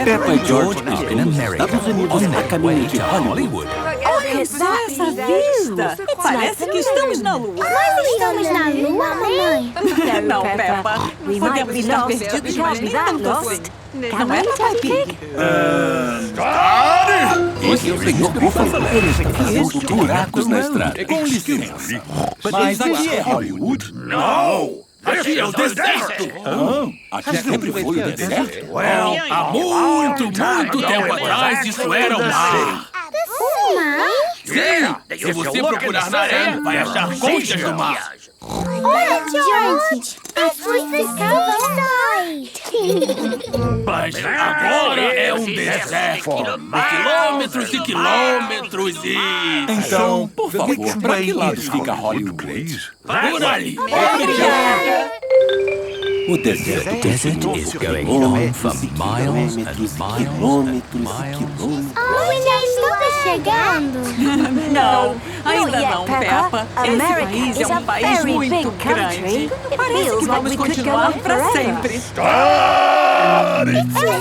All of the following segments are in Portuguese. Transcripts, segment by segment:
Peppa e George up in America, on their way to Hollywood. Olha só essa vista! Parece que estamos na Lua. Nós estamos na Lua, mamãe? Não, Peppa. Podemos estar perdidos, mas nem tanto assim. Não é, Peppa Pig? Esse é o senhor Búfalo. Ele está fazendo buracos na estrada. Com licença. Mas aqui é Hollywood? Não! Aqui é o deserto! Aqui sempre foi o deserto? Há muito tempo atrás, isso era o mar. Sim! Se você procurar na areia, vai achar conchas do mar. Olha, George! As coisas Mas agora é um deserto. Quilômetros e quilômetros e... Então, por favor, para que lado fica Hollywood? Por ali. O deserto is going on for miles and miles and miles. já estamos chegando. Não, ainda não, Peppa. Esse país é um país muito grande. Parece que vamos continuar para sempre. Esse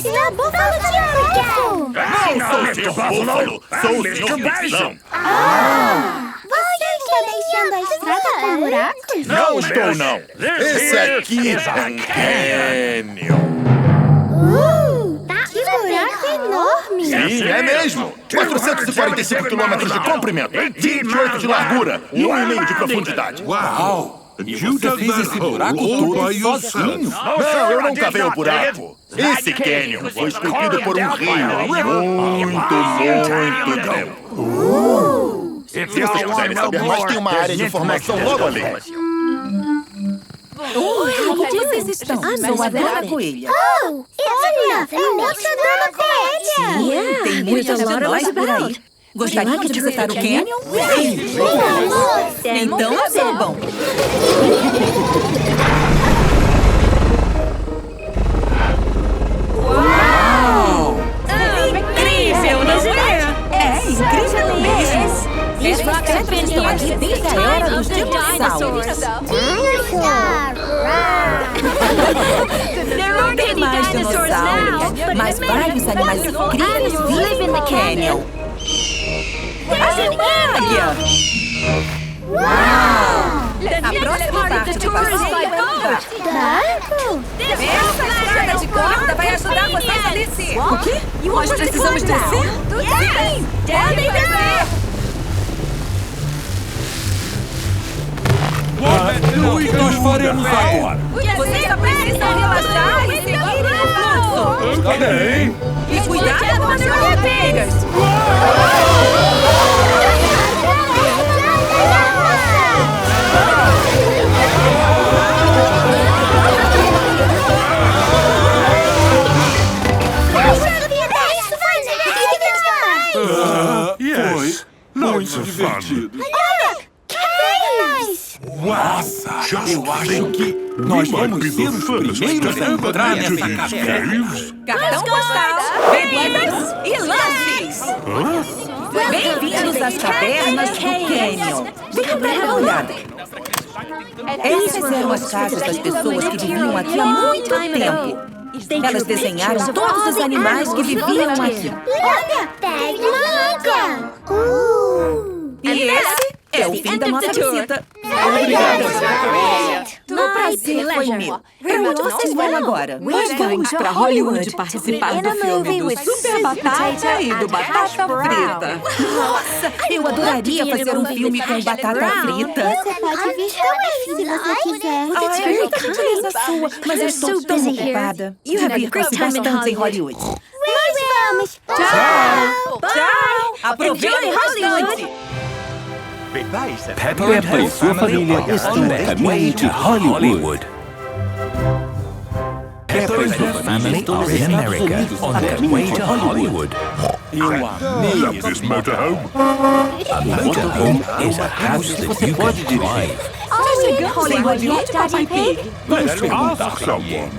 é o búfalo de África. Não, Mr. Buffalo. Sou o Mr. Bison. Você está deixando a estrada com buracos? Não estou, não. Esse aqui é Canyon. Que buraco enorme. Sim, é mesmo. 445 quilômetros de comprimento, 28 de largura e 1,5 de profundidade. Uau! Judah fez esse buraco todo sozinho. Não, eu não cavei o buraco. Esse canyon foi esculpido por um rio há muito tempo. Se vocês quiserem saber mais, tem uma área de formação logo ali. Onde vocês estão? Sou a Dona Coelha. Oh, olha, é outra Dona Coelha. Tem muitas de nós por aí. Gostaria de visitar o Canyon? Então, subam. Uau! Incrível, não é? É incrível mesmo. Essas pedras estão aqui desde a era dos dinossauros. Não tem mais dinossauros, mas vários animais incríveis vivem no Canyon. Águia! Uau! A próxima parte do passeio é um barco. Essa escada de corda vai ajudar vocês a descer. O quê? Nós precisamos descer? Sim! Podem descer! O que nós faremos agora? Vocês só precisam relaxar e seguir o fluxo. Está bem. E cuidado com as carreteiras. Foi muito divertido. Nossa, eu acho que nós vamos ser os primeiros a entrar nessa caverna. Cartão postal, bebidas e lanches. Bem-vindos às cavernas do Canyon. Venham dar uma olhada. Essas eram as casas das pessoas que viviam aqui há muito tempo. Elas desenharam todos os animais que viviam aqui. Olha, pega manga. E esse é o fim da nossa visita. Obrigada, O prazer foi meu. Para onde vocês vão agora? Nós vamos para Hollywood participar do filme do Super Batata e do Batata Frita. Nossa, eu adoraria fazer um filme com batata frita. Você pode vir também, se você quiser. É muita gentileza sua, mas eu estou tão ocupada. Divirtam-se bastante em Hollywood. Nós vamos. Tchau! Tchau! Aproveitem bastante! Peppa e sua família estão a caminho de Hollywood. Peppa e sua família estão in America, on their way to Hollywood. Eu amei esse motorhome. A motorhome is a house that you can drive. Já chegamos em Hollywood, Peppa Pig. Vamos perguntar para alguém.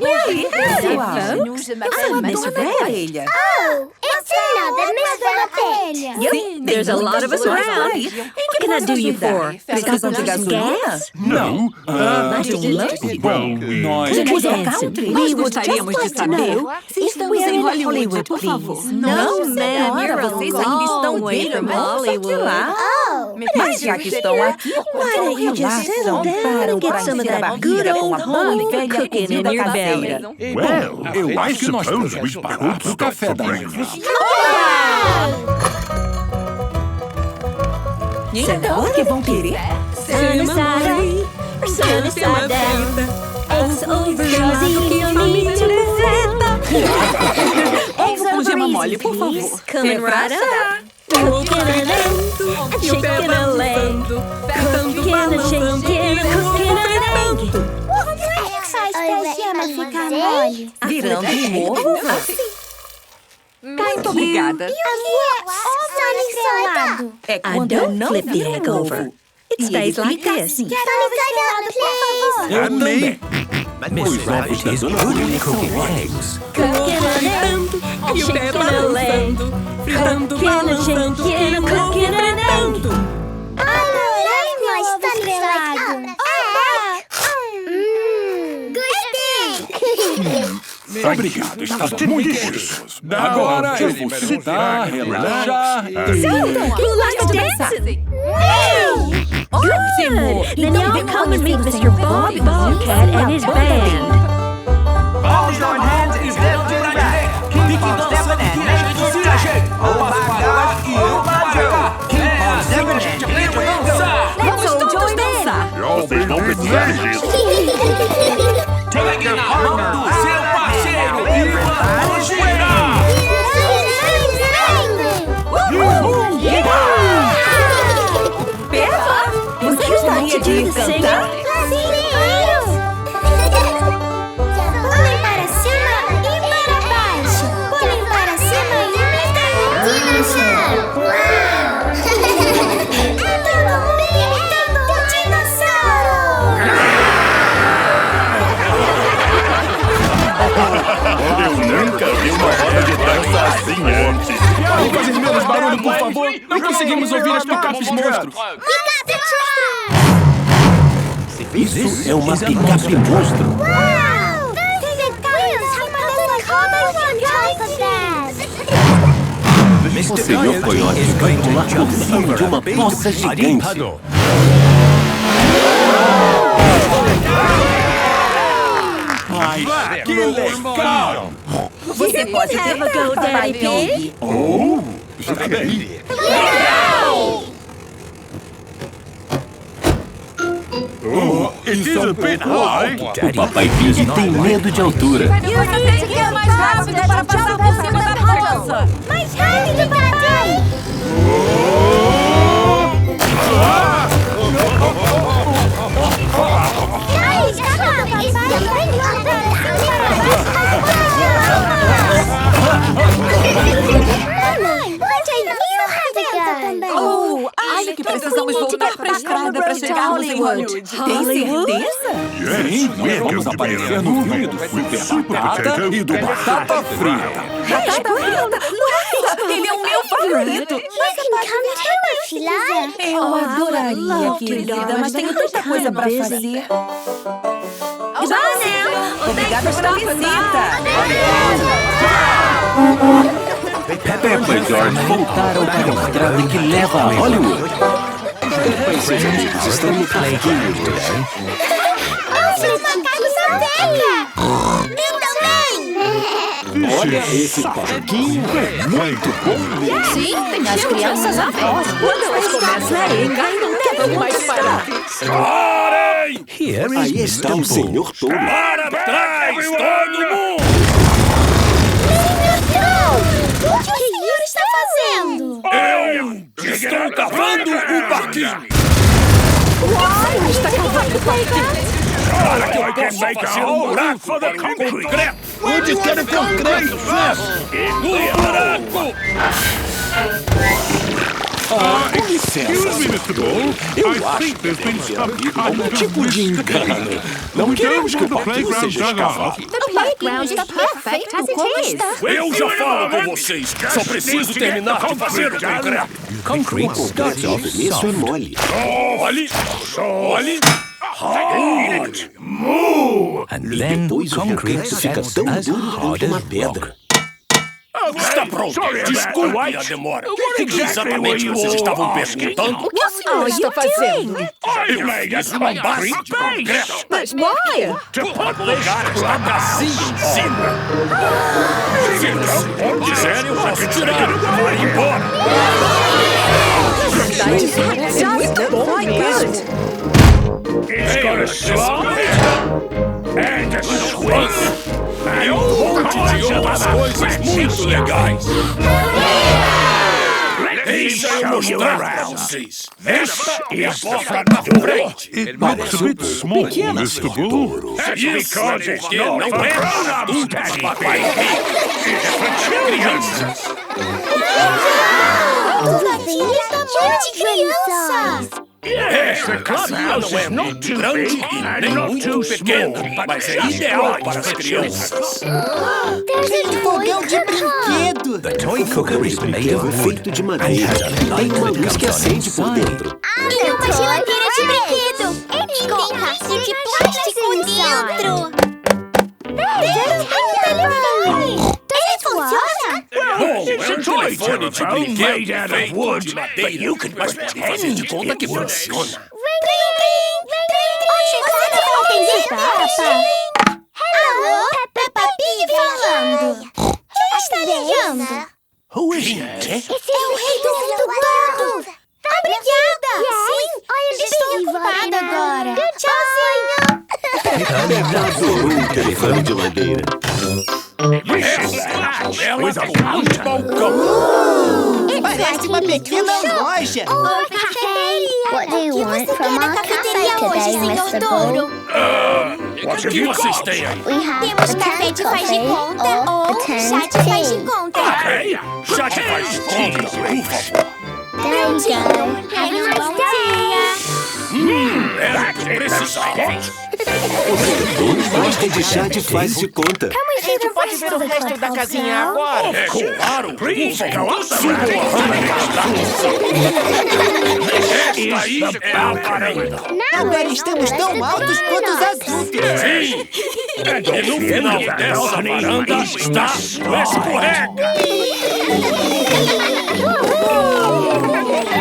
E aí, pessoal? Dona Coelha. Eu Nada, mas vale a pena. Sim, there's a lot of us around. What can I do you for? Precisam de gasolina? No. Mas de um lanche? Bom, nós... Nós gostaríamos de saber se estamos em Hollywood, por favor. Não, senhora, vocês ainda estão away from Hollywood. Mas já que estão aqui, Why don't you just settle down and get some of that good old home cooking in your belly? Well, eu acho que nós podemos parar pro café da manhã. Então, o que vão querer? Turn aside, turn aside down. It's over easy, you need to Ovo com gema mole, por favor. Coming right up. Cooking an egg, chicken a leg. Cooking a chicken, cooking an egg. Como é que faz pra gema ficar mole? Virando um ovo? Muito obrigada. E o que é estrelado? É I quando eu don't não flip the viro egg um over. ovo. It stays like this. Quero ovo estrelado, por favor. Eu também. Miss Rabbit is good at cooking eggs. Cooking an egg, chicken a leg. Cooking a chicken, cooking an egg. Adorei meu ovo estrelado. Gostei. Obrigado, estava muito gostoso. Agora eu vou sentar, relaxar. Who likes dancing? Ótimo! Then y'all come and meet Mr. Bobby Bobcat and his band. All join hands e step to the back. Keep on stepping and make it se ajeite. Oba cá e oba cá. Keep on stepping and here we go. Vamos todos dançar. Vocês vão precisar disso. Pegue na mão do seu parceiro e vamos girar. Peppa, você gostaria de cantar? Pulem para cima e para baixo. Pulem para cima e dinossauro. Uau! Imitando um dinossauro. Eu nunca vi uma roda de dança assim antes. Vamos fazer menos barulho, por favor. Não conseguimos ouvir as picapes monstros. Isso é uma picape monstro. Uau! Você viu o coiote vai pular por cima de uma poça gigante. Ai, que legal! Você pode Have a go, Daddy Pig. Oh, está bem. Oh, it is a bit high. O Papai Pig tem medo de altura. Você tem que ir mais rápido para passar por cima da poça. Mais rápido, papai! Ai, Oh, acho que precisamos voltar para a estrada para chegarmos em Hollywood. Tem certeza? Sim, nós vamos aparecer no filme do Super Batata e do Batata Frita. Batata frita? Nossa, ele é o meu favorito. Eu adoraria, querida, mas tenho tanta coisa para fazer. Obrigada pela visita. Peppa e George voltaram para a estrada que leva a Hollywood. Estão no playground today. Os macacos são dela! Eu também! Olha, esse parquinho é muito bom. Sim, as crianças adoram. Quando elas começam a brincar, não quero mais parar. Parem! Aí está o senhor Tolo. Para trás, todo mundo! O que o senhor está fazendo? Eu estou cavando o parquinho! Uau, está cavando o parquinho. Para que eu possa fazer um buraco com concreto! Onde quer o concreto, chefe? No buraco! Com licença, eu acho que temos algum tipo de engano. Não queremos que o parquinho seja escavado. The playground is perfect as it is. Eu já falo com vocês. Só preciso terminar de fazer o concreto. Concrete starts off Isso é soft. mole. Olhe. Hard. And then Depois o concrete concreto fica sets tão as duro hard quanto as uma rock. pedra. Está pronto. Desculpe a demora. O que exatamente vocês estavam perguntando? What are you doing? Eu fiz uma base de concreto But why? para colocar esta casinha em cima. Se não quiserem, eu posso tirar. Vai embora. That just look quite good. It's got a slide and a swing. E monte de outras coisas muito legais. Deixa eu mostrar pra vocês. Esta é a porta da frente. Looks a bit small, Mr. Bull. Isso porque não é para adultos, Papai Pig. É para crianças. De crianças. Esta casinha não é muito grande e nem muito pequena, mas é ideal para as crianças. Fogão de brinquedo. The toy cooker is made of wood Feito de madeira. Tem uma luz que acende por dentro. E uma geladeira de brinquedo. E tem caixa de plástico dentro. Telefone. Ele funciona? Bom, é um telefone de brinquedo feito de madeira, mas pode fazer de conta que funciona. Alô, Peppa Pig falando. Quem está ligando? Who is it? É o rei do mundo todo. Obrigada. Sim, estou ocupada agora. Tchauzinho. Adorou um telefone de madeira. Ela tá no balcão. Parece uma pequena loja. Ou cafeteria. What do you want from our cafeteria hoje, Sr. Touro? O que vocês têm aí? Temos café de faz de conta ou chá de faz de conta. Já te faz de conta, por favor. Thank you. Have a nice day. Era o que precisava. Todos gostam de chá de faz de conta. A gente pode ver o resto da casinha agora? É claro, por favor, suba Esta aí é a varanda. Agora estamos tão altos quanto os adultos. Sim, e no final dessa varanda está o escorrega.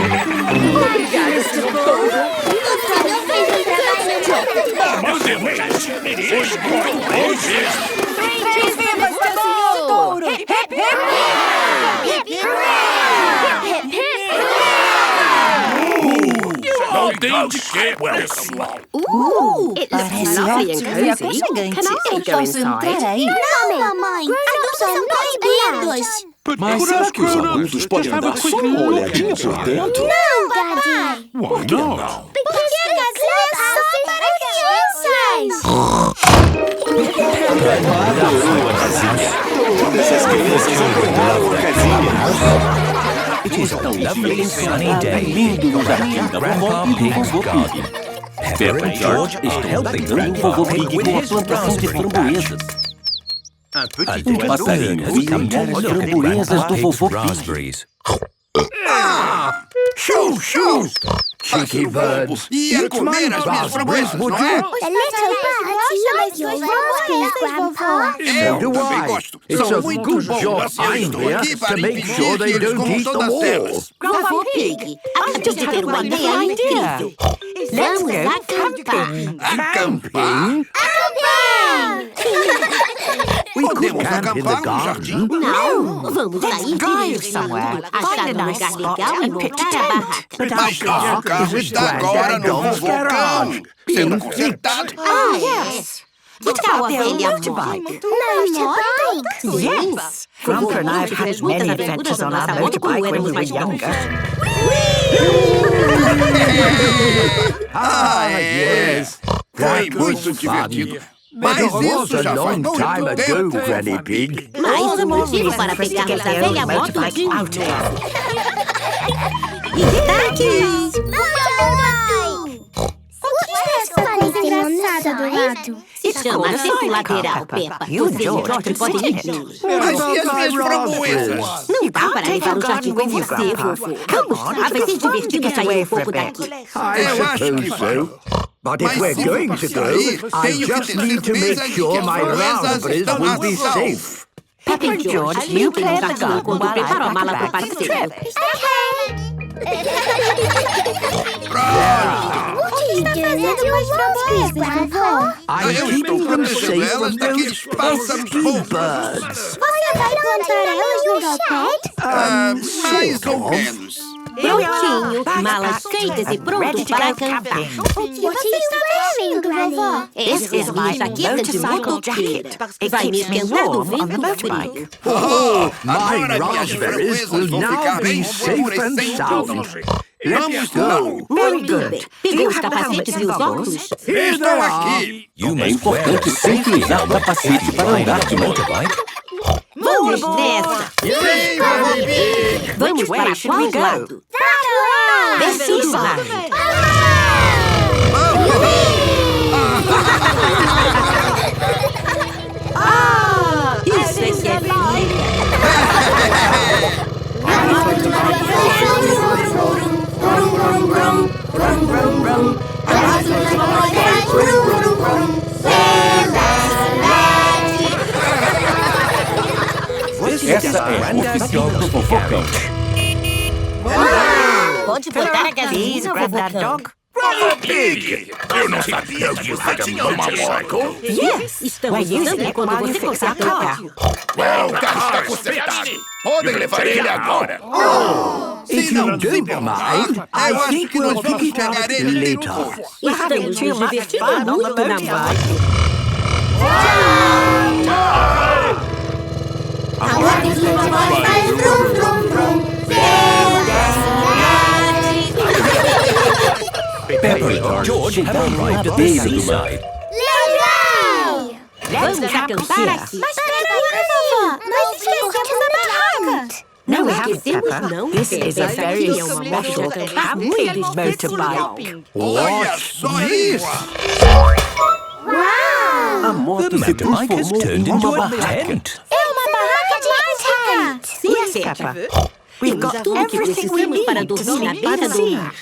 Obrigada, Sr. Touro. Mandemos esse foi muito bom mesmo. Viva, Sr. Touro! Hip, hip, hip! Não tem de quê, pessoal. It looks lovely and cozy. Can I go inside? Não, mamãe. Adultos são proibidos. Mas será que os adultos podem dar só uma olhadinha por dentro? Não, Daddy. Why not? Porque a casinha é só para crianças. Todas as crianças adoram a casinha. It is a lovely sunny day Lindo no jardim da vovó Grandpa e do Pig's vovô garden. Pig. Peppa e George estão ajudando o vovô Pig com a plantação de framboesas. Um passarinho vai comer as framboesas do vovô Pig. Raspberries. Cheeky birds. Ia comer as minhas framboesas, não é? The little birds love your raspberries, Grandpa. Eu também gosto. São muito bons. Eu estou aqui para impedir que eles comam todas elas. Grandpa Pig, I've just had uma ideia incrível. Let's go camping. Acampar? Podemos acampar no jardim? Não, vamos sair Drive somewhere, find a nice spot and pitch a tent. Mas nosso carro está agora no vovô sendo consertado. Yes. What about their motorbike? Yes. Grandpa and I have had many adventures on our motorbike when we were younger. Yes. Foi muito divertido. Mas isso já faz muito tempo. Granny Pig. Mais um motivo para pegarmos a velha moto out of. Está aqui. Engraçada do lado. Se chama assento lateral, Peppa. Você e o George podem ir juntos. Mas e as minhas framboesas? Não dá para levar o jardim com você, vovô. Vamos lá, vai ser divertido sair um pouco daqui. Eu acho que vai. But if we're going to go, I just need to make sure my raspberries will be safe. Peppa e George limpem o jardim quando preparam a mala para o passeio. What are you doing with your raspberries, Grandpa? I'm keeping them safe from those pesky birds. Você vai plantar elas no galpão? Mais ou menos. Prontinho, malas feitas e prontos para acampar. What are you wearing, Granny? Essa é minha jaqueta de motoqueira. Vai me esquentar do vento frio. Oh, my Agora minhas raspberries framboesas will vão now ficar be bem safe and fluorescentes. sound. Let's go. Muito bem. Pegou os capacetes e os óculos? Here they are. É importante sempre usar o capacete para andar de motorbike. Vamos nessa! Vamos para qual lado? Desce lá! Isso é que é vida! Essa é a oficina do fofocão. Pode botar a gasolina, Dog? Peppa Pig! Eu não sabia que você tinha uma motorcycle. Estamos usando quando você conserta o carro. O carro está consertado. Podem levar ele agora. If you don't mind, I think we'll pick it up later. Estamos nos divertindo muito na bike. Agora que o papai faz brum, brum, brum. Peppa e George have arrived at the seaside. Vamos acampar aqui. Mas peraí, vovó. Nós esquecemos a barraca. Não esquecemos, não. This is a very special camping motorbike. Olha só isso! A moto se transformou em uma barraca. É uma barraca mágica. Sim, Peppa. We've got tudo que precisamos para dormir na beira do mar.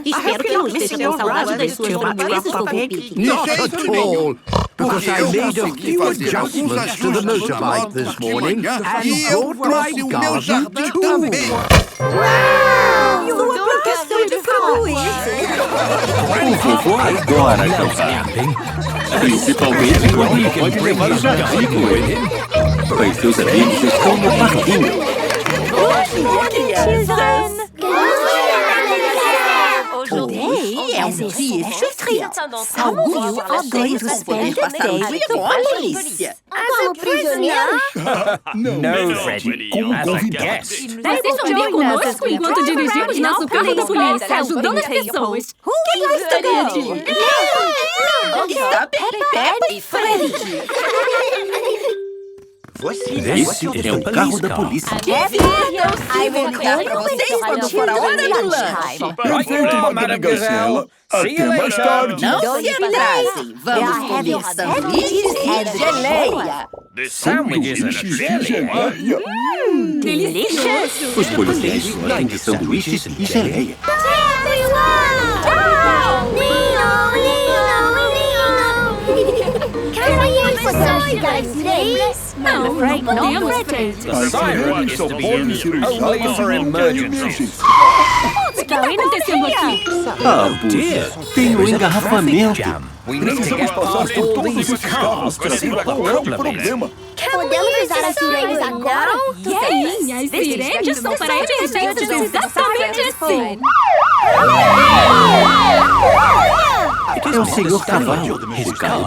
Espero que não esteja com saudade das suas framboesas, vovô Pig. Not at all, because I made a few adjustments to the motorbike this morning and brought my garden too. Sua plantação de framboesas. O vovô adora camping. Principalmente quando ele pode levar o jardim com ele. Pois seus amigos estão no parquinho. Today é dia especial. Some of you are going to spend the day with the police. Como prisioneiro? No, Freddy, como convidados. Vocês vão vir conosco enquanto dirigimos nosso carro da polícia, ajudando as pessoas. Quem gostaria de ir? Está Peppa e Freddy. Esse é o carro da polícia. Ai, vou ligar pra vocês quando for a hora do lanche. Perfeito, mademoiselle. Até mais tarde. Não se atrasem. Vamos comer sanduíches e geleia. Sandwiches and jelly. Delicioso. Os policiais gostam de sanduíches e geleia. Can we use the guys' names? Não, não podemos, Fred. Sirens só podem ser usadas for emergencies. O que está acontecendo aqui? Oh, dear. Tem um engarrafamento. Precisamos passar por todos esses carros para resolver o problema. Podemos usar as sirenes agora? Sim, as sirenes são para emergências exatamente assim. É o senhor cavalo.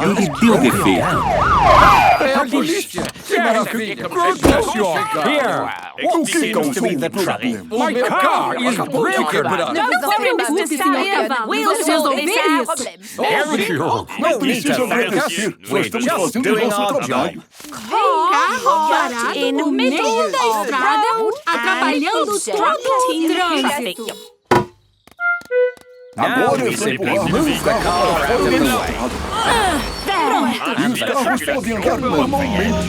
Ele deu defeito. É a polícia! Goodness, you're here! O que causou o problema? My car is broken! Não se preocupe, senhor cavalo. Vamos resolver isso. No need to thank us. We're just doing our job. Carro parado no meio da estrada, atrapalhando o trânsito. Agora é só empurrarmos o carro para fora da estrada. E os carros podem andar normalmente.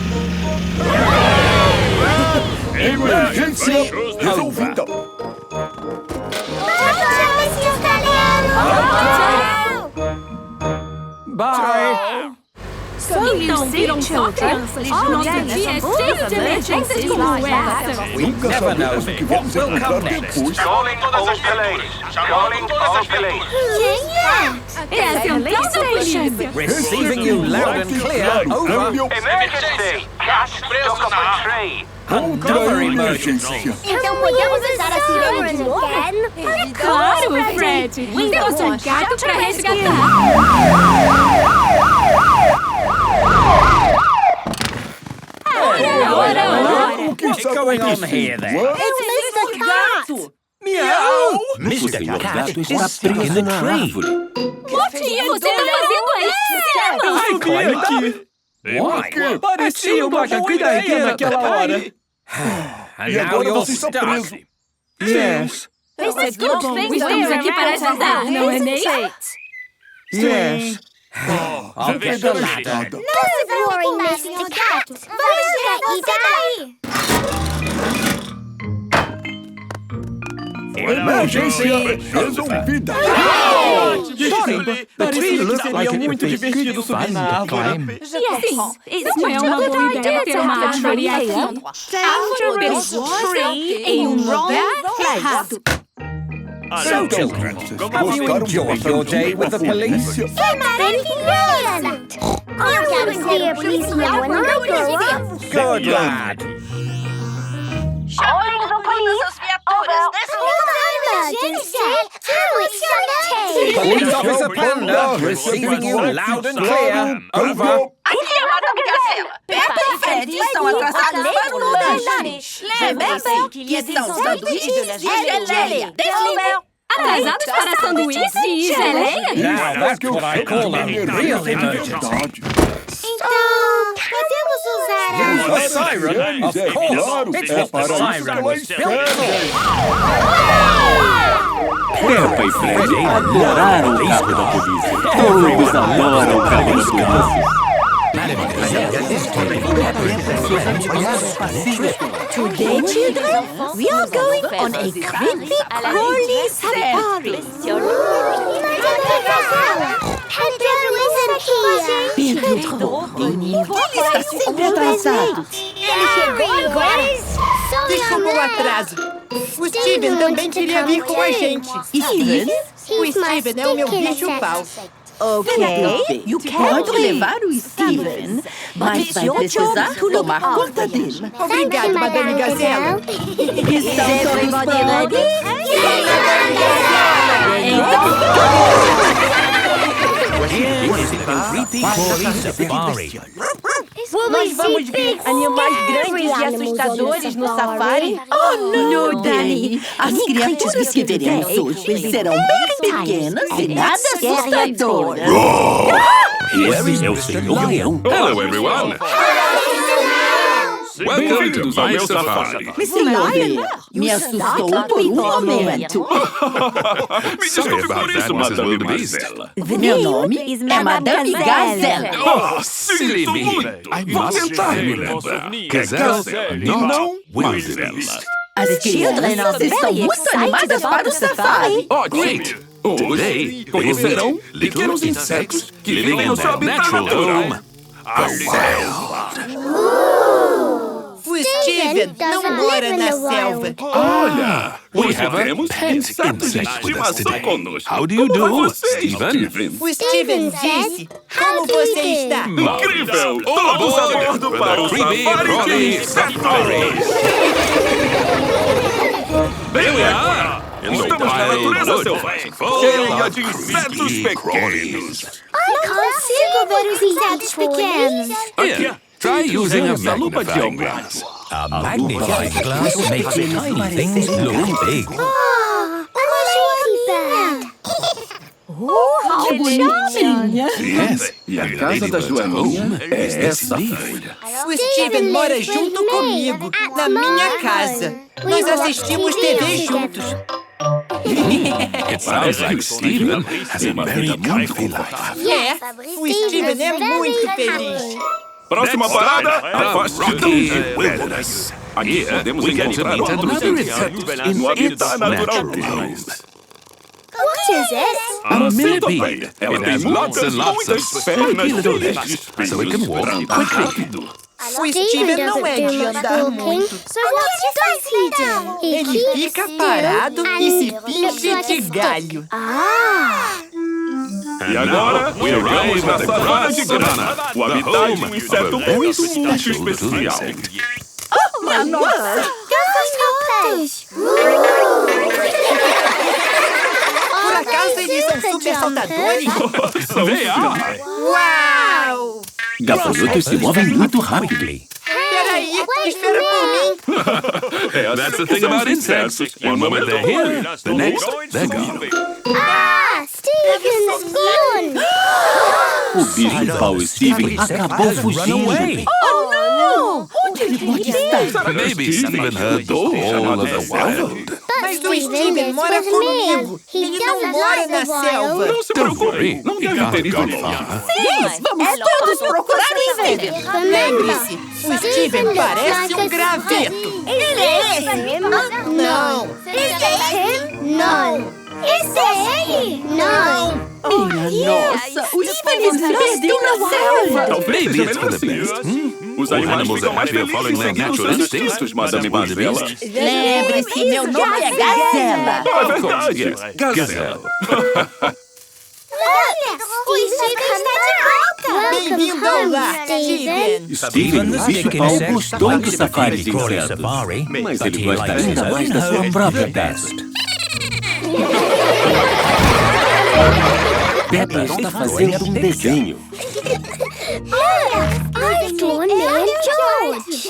Emergência resolvida. Bye! Então viram só crianças. Nosso dia é cheio de emergências como essa. Nunca sabemos o que vamos encontrar depois. Calem todas as peleis! Calem todas as peleis! Quem é? É a central da polícia. Receiving you loud and clear. Over. Emergency! Cash presos na árvore! Outra emergência. Então podemos usar a sirene de novo? Claro, Fred. Temos um gato para resgatar. O que está acontecendo? It's Mr. Cat! Mr. Cat está preso na árvore. Motinha, você tá fazendo isso? Why? Parecia uma boa ideia naquela hora. E agora você está preso. Yes. Estamos aqui para ajudar, não é mesmo? Yes. I'll get the ladder. Não worry, Mr. Cat! Vamos daí! Emergência resolvida. Sorry, the tree looks like muito divertido subir na árvore. Não é uma boa ideia ter uma árvore aqui. Árvore em um lugar errado. So, children, have you enjoyed your day with the police? Foi maravilhoso! Eu quero ser policial quando eu grow up. Good lad. Chamem todas as viaturas Police Officer Panda, receiving you loud and clear. Over. Aqui é a Madame Gazela. Peppa e Fred estão atrasados para o lanche. Lembre-se que são sanduíches de geleia. Atrasados para sanduíche e geleia? Now that's what I call a real emergency. Então, podemos usar A siren? Of course. It's what the siren was built Peppa e Fred adoraram o carro da polícia. Todos adoram o carro da polícia. Today, children, we are going on a creepy crawly safari. Pedro isn't here! Pedro, ele está sempre atrasado. Ele chegou agora! Desculpa o atraso. O Steven também queria vir com a gente. Steven? O Steven é o meu bicho-pau. Ok, pode levar o Steven, mas vai precisar tomar conta dele. Obrigado, Madame Gazela. Estão todos prontos? Nós vamos ver animais grandes e assustadores no safari? Oh, não, Dani. As criaturas que veremos hoje serão bem pequenas e nada assustadoras. Esse é o Senhor Leão. Hello, everyone. Welcome to my safari. Senhor, me assustou por um momento. Sorry about that, Mrs. Wildebeest. Meu nome é Madame Gazela. Oh, silly me. I must try to remember. Gazelle, not Wildebeest. As crianças estão muito animadas para o safari. Oh, great. Today, conhecerão pequenos insetos que vivem no seu habitat natural. A selva. O Steven não mora na selva. Olha, we have a pet insect with us today. How do you do, Steven? O Steven disse, como você está? Incrível! Todos a bordo para o Safari de Insetos! There we are! Estamos na natureza selvagem, cheia de insetos pequenos. Não consigo ver os insetos pequenos. Here, try using a magnifying glass. A magnifying glass makes tiny things look big. Que bonitinha. Yes, e a casa da Joaninha é essa folha. O Steven mora junto comigo, na minha casa. Nós assistimos TV juntos. It sounds like Steven has a very comfy life. O Steven é muito feliz. Próxima parada, a vastidão de Wilderness. Aqui podemos encontrar outros insetos no habitat natural deles. What is it? A millipede. Ela It tem has lots and lots of spiky little legs, so it can walk quickly. O Steven não é de andar muito. So what does he do? Ele fica parado e se finge de galho. E agora, chegamos na savana de grana, o habitat de um inseto muito especial. Minha nossa! Por acaso eles são super saltadores? Uau! Gafanhotos se movem muito rápido. Peraí, espera por mim. That's the thing about insects. One moment they're here, the next they're gone. Steven's gone! O bicho-pau Steven acabou fugindo. Oh, não! Onde ele pode estar? Maybe Steven heard the whole of the wild. Mas o Steven mora comigo. Ele não mora na selva. Não se preocupe, não deve ter ido far. Sim, vamos todos procurar o Steven. Lembre-se, o Steven parece um graveto. Ele é esse? Não. Esse é ele? Não. Esse é ele? Não. Minha nossa, o Steven se perdeu na selva. Maybe it's for the best. Os animais ficam mais felizes seguindo seus instintos, Madame Barbela. Lembre-se, meu nome é Gazela. É verdade, Gazela. Olha, o Steven está de volta. Bem-vindo ao lar, Steven. Steven, o bicho-pau, gostou do safari de insetos, mas ele gosta ainda mais da sua própria casa. Peppa está fazendo um desenho. I've drawn named George.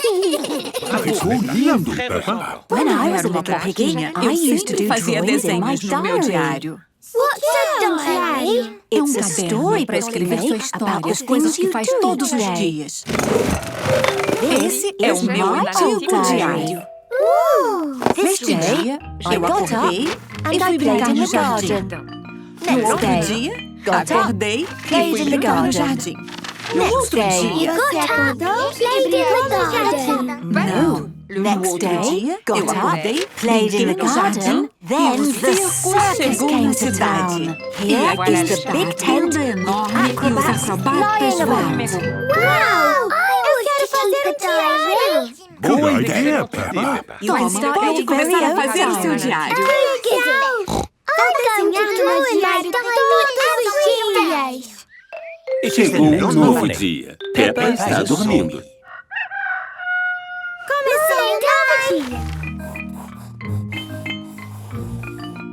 Ficou lindo, Peppa. When I was a little piggy, I used to do drawings in my diary. What's a diary? It's a story para escrever about the coisas que faz todos os dias. Esse é o meu antigo diário. Neste dia, eu acordei e fui brincar no jardim. No outro dia, acordei e fui brincar no jardim. No outro dia, no. Next day, got up, played in the garden, then the circus came to town. Here is the big tent, acrobats flying around. Wow! Eu quero fazer um diário. Boa ideia, Peppa. You can start your very own diary. Legal! I'm going to draw in my diary todos os dias. Chegou um novo dia. Peppa está dormindo.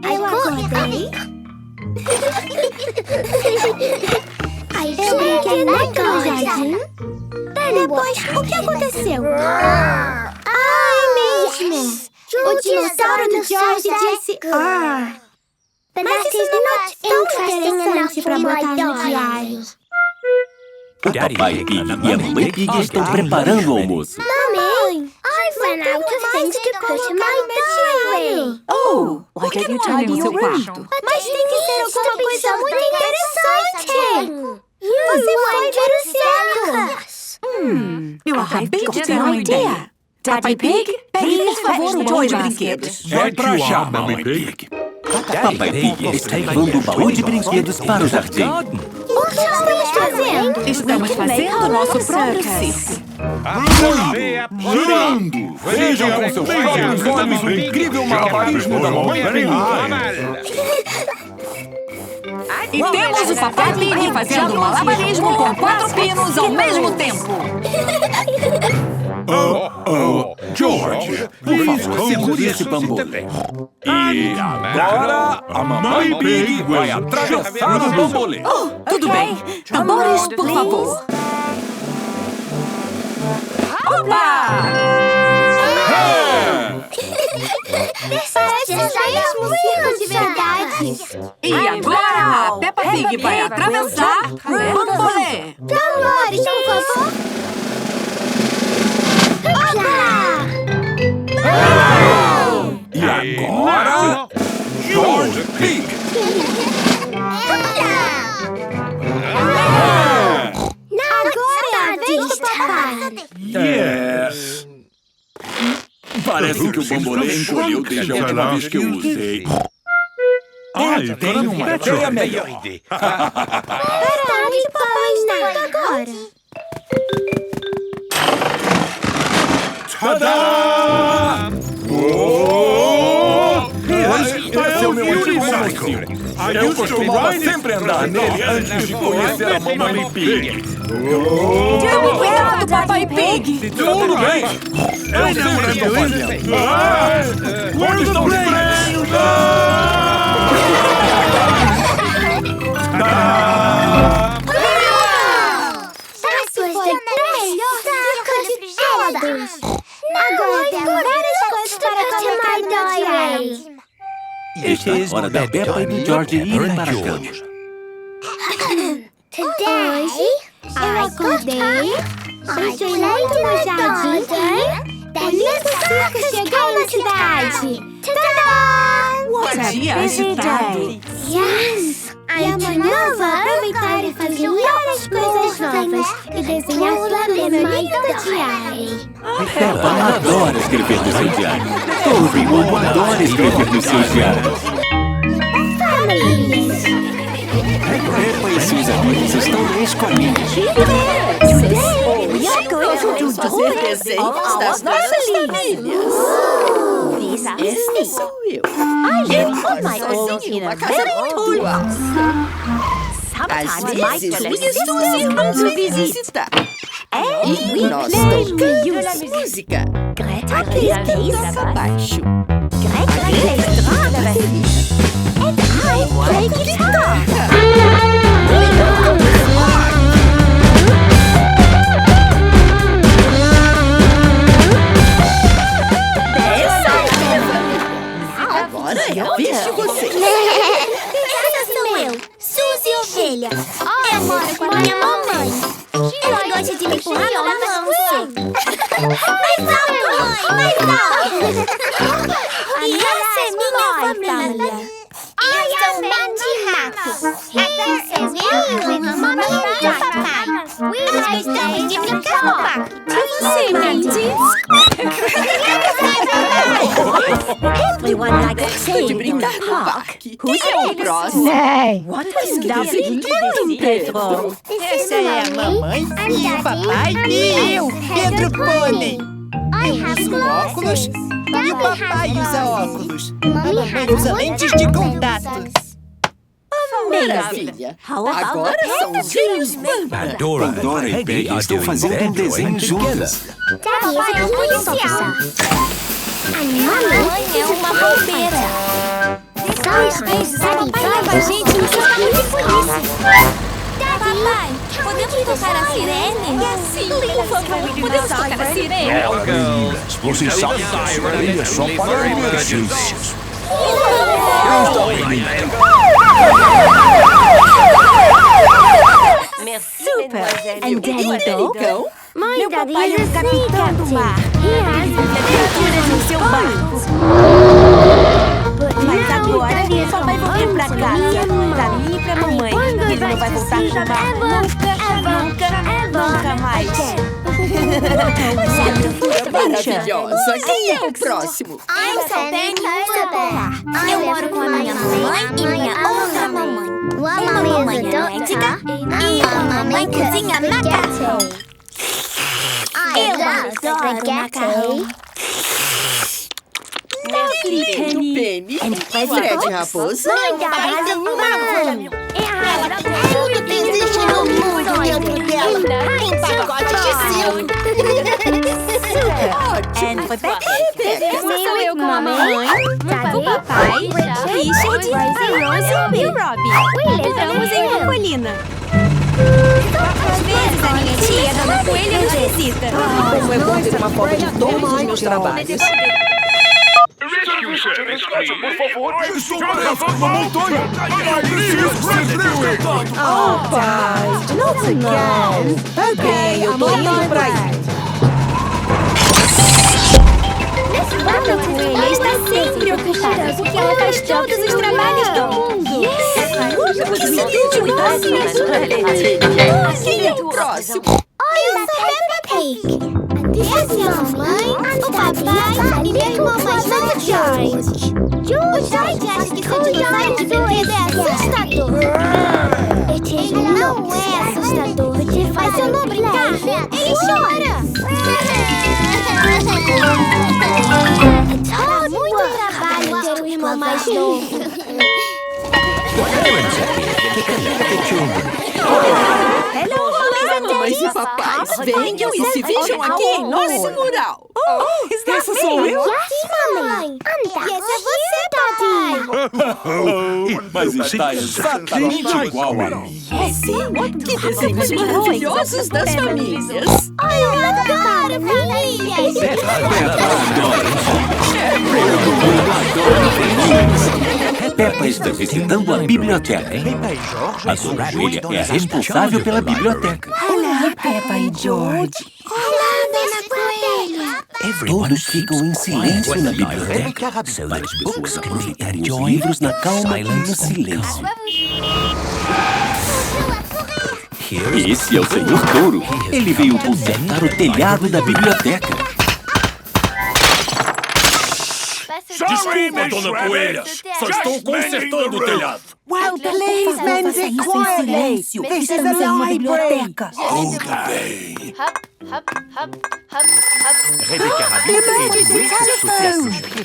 Eu acordei. Eu brinquei muito no jardim. Depois, o que aconteceu? Mesmo! O dinossauro do George disse Mas isso não é interessante pra botar no diário. O papai Pig e a mamãe Pig estão preparando o almoço. Mãe, I've run out of things to put in my diary. Oh, why don't you tidy your room? Mas tem que ser alguma coisa muito interessante. Você vai ver o circus. Eu acabei de ter uma ideia. Daddy Pig, pegue por favor o baú de brinquedos. Vai pra já, Mamãe Pig. Papai Pig está levando o baú de brinquedos para o jardim. O que estamos fazendo? Estamos fazendo o nosso próprio circo. Girando! Vejam com seus próprios olhos o incrível malabarismo da Mamãe Pig. E temos o Papai Pig fazendo malabarismo com 4 pinos ao mesmo tempo. George, por favor, segure esse bambolê. E agora, a Mamãe Pig vai atravessar o bambolê. Tudo bem. Tambores, por favor. Opa! Parece mesmo de verdade. E agora a Peppa Pig vai atravessar o bambolê. Galore, por favor. E agora, George Pig. Agora é a vez do papai. Yes. Parece que o bambolê encolheu desde a última vez que eu usei. Eu tenho uma ideia melhor. Onde o papai está agora? Tadá! Esse é o meu antigo motorzinho. Eu costumava sempre andar nele antes de conhecer a Mamãe Pig. Tome cuidado, Papai Pig. Tudo bem. Eu sei o que estou fazendo. Onde estão os freios? Essa foi a melhor saca de todas. Agora tem várias coisas para colocar no diário. Está a hora da Peppa e do George irem para a cama. Hoje eu acordei, fui muito no jardim e minhas sacas chegaram na cidade. Tadá! Que dia agitado. Yes! E amanhã vou aproveitar e fazer várias coisas novas e desenhar tudo no meu lindo diário. Peppa adora escrever no seu diário. Todo mundo adora escrever nos seus diários. Melodies. Peppa e seus amigos estão na escolinha. Fazer desenhos das nossas famílias. Este sou eu. Eu sozinho, uma casa muito alta. Às vezes, minhas duas irmãs vêm visitar. E nós tocamos música. Aqui toca baixo. Play guitarra. Agora é a vez de vocês. Essa sou eu, Suzy Ovelha. Eu moro com a minha mamãe. Ela gosta de me empurrar no balanço. Mais alto, mãe! Mais alto! E essa é minha família. Eu sou um bate-rato. Essa é minha mamãe e papai. Nós gostamos de brincar no parque. E você, Mandy? Everyone likes playing in the park. Who's o próximo? What is lovely doing, Pedro? Essa é a mamãe e o papai e eu, Pedro Pônei. Eu uso óculos e o papai usa óculos. A mamãe usa lentes de contato. Maravilha! Agora são os gêmeos Bamba. Dora e Peggy estão fazendo um desenho juntas. Papai é um policial. A minha mãe é uma bombeira. Às vezes, a papai leva a gente no trabalho de polícia. Papai, podemos tocar a sirene? Sim, por favor, podemos tocar a sirene? Você sabe que a sirene é só para emergências. Super! And Daddy Dog? Meu papai é o capitão do mar. Temperaturas no seu barco. Mas agora só vai voltar pra casa, pra mim e pra mamãe. E ele não vai voltar pro mar nunca mais. Maravilhosa! Quem é o próximo? Eu sou Penny Polar. Eu moro com a minha mamãe e minha outra mamãe. Uma mamãe é médica e uma mamãe cozinha macarrão. Eu adoro macarrão. Penny e Fred Raposa. Meu pai é uma tudo que existe no mundo dentro dela. Em pacote de 5. And Rebecca Richard, Rose e Robbie. Entramos em uma colina. Às vezes a minha tia, Dona Coelha, nos visita. Como é bom ter uma foto de todos os meus trabalhos. Rescue Service, please. Por favor. Estou atrasado uma montanha. Preciso ser resgatado. Oh, pai, not again. Ok, eu tô indo pra aí. Dona Coelha está sempre ocupada porque ela faz todos os trabalhos do mundo. Que Quem é o próximo? Eu sou Peppa Pig. Essa é a mamãe, o papai e minha irmã mais velha, George. O George acha que seu dinossauro de brinquedo é assustador. Ele não é assustador, mas eu não brincar, ele chora. Dá muito trabalho ter um irmão mais novo. Mamães e papais, venham e se vejam aqui em nosso mural. Essa sou eu? Sim, mamãe. E esse é você, papai. Mas está exatamente igual a mim. Sim, que desenhos maravilhosos das famílias. Ai, eu adoro famílias. Peppa está visitando a biblioteca. A sua coelha é a responsável pela biblioteca. Olá, Peppa e George. Olá, Dona Coelha. Todos ficam em silêncio na biblioteca para as pessoas aproveitarem os livros na calma e no silêncio. Esse é o Senhor Touro. Ele veio consertar o telhado da biblioteca. Desculpa, Dona Coelha. Só estou consertando o telhado. Well, please, men, quietly. This is a library. Tudo bem.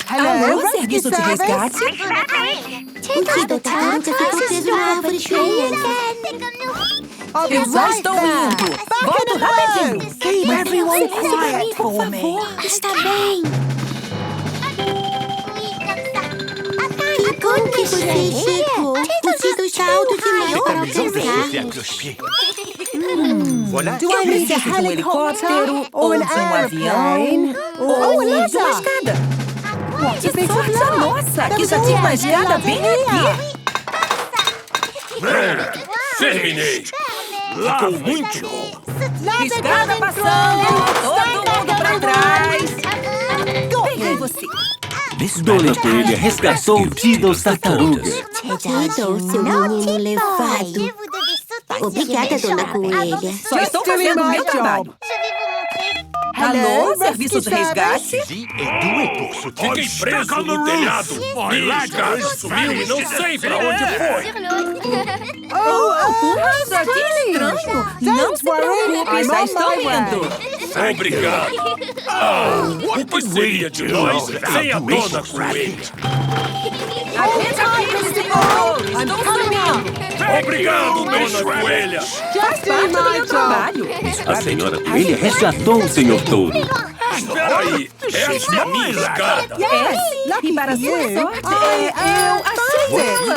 Alô, serviço de resgate? O que, doutor? Ficou preso na árvore de Eu já estou indo. Volto rapidinho. Keep everyone quiet for me. Está bem. Que bom que você chegou. O Tito está alto demais para pensar. Tu precisa de um helicóptero, ou de um avião, ou de uma escada. Que sorte nossa, que já tinha uma escada bem aqui. Terminei. Ficou muito bom. Escada passando, todo mundo pra trás. Peguei você. Dona Coelha resgatou o Tiddles tartaruga. Tiddle, seu menino levado. Obrigada, Dona Coelha. Só estou fazendo meu trabalho. Alô, serviço de resgate? Fiquei preso no telhado. Minha escada sumiu e não sei pra onde foi. Nossa, que estranho. Não se preocupe, já estou indo. Obrigado. O que seria de nós sem a Dona Coelha? Aguenta aqui, senhor. Estou sumindo. Obrigado, Dona Coelha. Faz parte do meu trabalho. A senhora Coelha resgatou o Senhor Touro. Espera aí, essa é a minha escada. E para sua sorte, eu achei ela.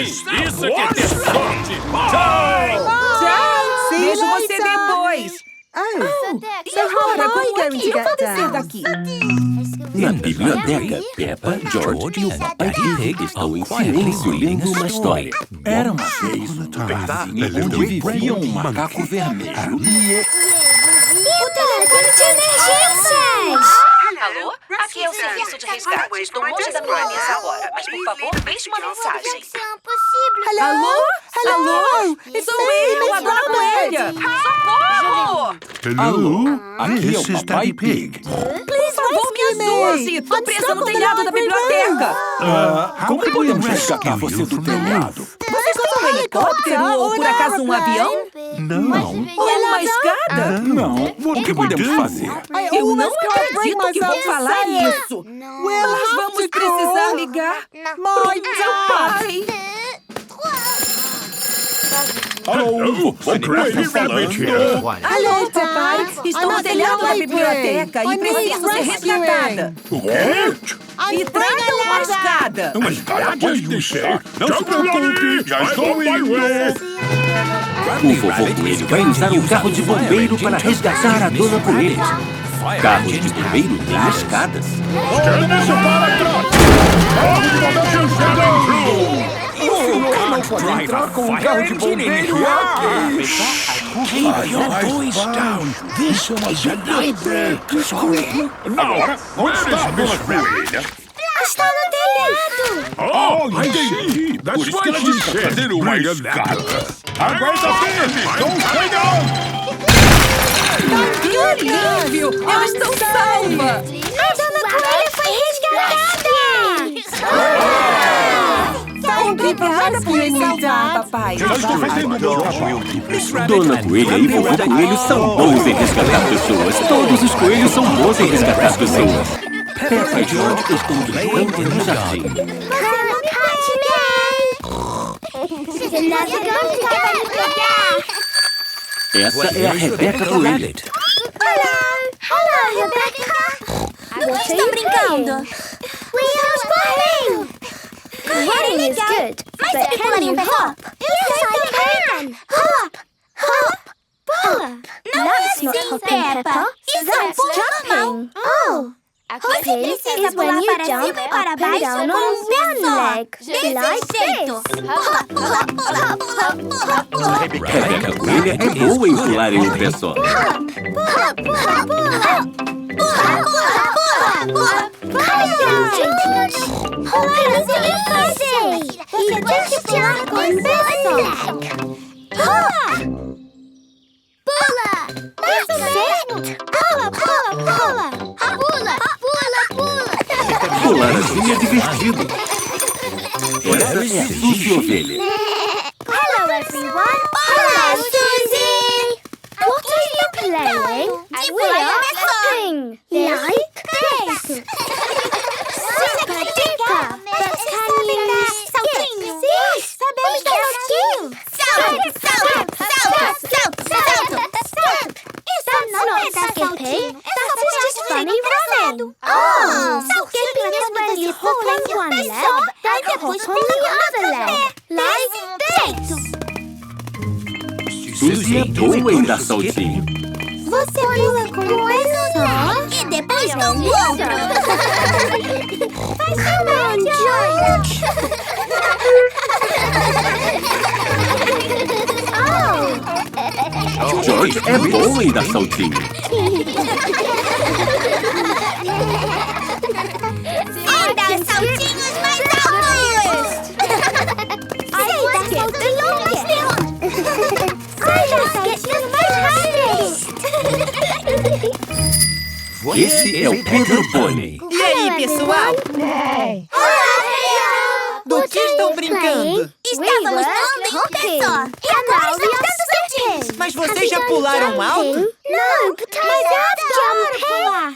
Isso é que é ter sorte. Tchau. Tchau. Vejo você depois. E agora, como é que eu vou descer daqui? Na biblioteca, Peppa, George e o Papai Pig estão em silêncio lendo uma história. Era uma vez um lugarzinho onde vivia um macaco vermelho. O telefone de emergências. Alô? Aqui é o serviço de resgate. Estou longe da minha mesa agora, mas por favor, deixe uma mensagem. Alô? Alô? Sou eu, a Dona Coelha. Socorro! Hello? This is Daddy Pig. Por favor, me ajude. Estou presa no telhado da biblioteca. Como podemos resgatar você do telhado? Você está num helicóptero ou, por acaso, um avião? Não. Ou uma escada? Não. O que podemos fazer? Eu não acredito que vou falar isso. Mas vamos precisar ligar para o pai. Alô? Alô, papai. Estou no telhado da biblioteca e preciso ser resgatada. O quê? E traga uma escada. Uma escada pode ser. Não se preocupe, já estou indo. O vovô Coelho vai usar um carro de bombeiro para resgatar a Dona Coelha. Carros de bombeiro têm escadas. Serviço para trás. Carro de bombeiro chegando. Não pode entrar com um carro de bombeiro aqui. Keep your voice down. This is a nightmare. Agora, onde está a Dona Coelha? Está no telhado. Oh, entendi. Por isso que ela disse para fazer uma escada. Aguenta firme, estou chegando. Que alívio! Eu estou salva! A Dona Coelha foi resgatada. Obrigada por me salvar, papai. Já estou fazendo o meu trabalho. Dona Coelha e vovô Coelho são bons em resgatar pessoas. Todos os coelhos são bons em resgatar pessoas. Peppa e George estão brincando no jardim. Essa é a Rebecca Coelho. Olá, Rebecca. Vocês estão brincando? Estamos correndo. Correndo is good. Mas sabe pular em um pé hop? Yes, I can. Hop, hop, hop. That's not hopping, Peppa. That's jumping. Oh. Hopping is when you jump up and down on one leg, like this. Hop, hop, hop, hop, hop, hop. Rebecca Coelha é boa em pular em um pé só. Hop, hop, hop, hop. Hopping is easy. You just jump on one leg. Hop. Pula. That's it. Pula, pula, pula. Pula, pula, pula. Pular assim é divertido. Essa é a Suzy Ovelha. Hello, everyone. Hello, Suzy. What are you playing? We are hopping. Like this. Super duper. But can you saltinho? Sim, sabemos dar saltinho. Salto, salto, salto, salto, salto, salto. That's not skipping. That is just funny running. Oh, skipping is when you hop on one leg, then hop on the other leg. Like this. Suzy é boa em dar saltinho. Você pula com um só e depois com o outro. Come on, George. George é bom em dar saltinho. Sem dar saltinhos mais altos. Sem dar saltinho longos. Sem dar saltinho mais rápido. Esse é o Pedro Pony. E aí, pessoal? Do que estão brincando? Estávamos pulando em pé só. E agora estamos dando saltinhos. Mas vocês já pularam alto? Não, mas eu adoro pular.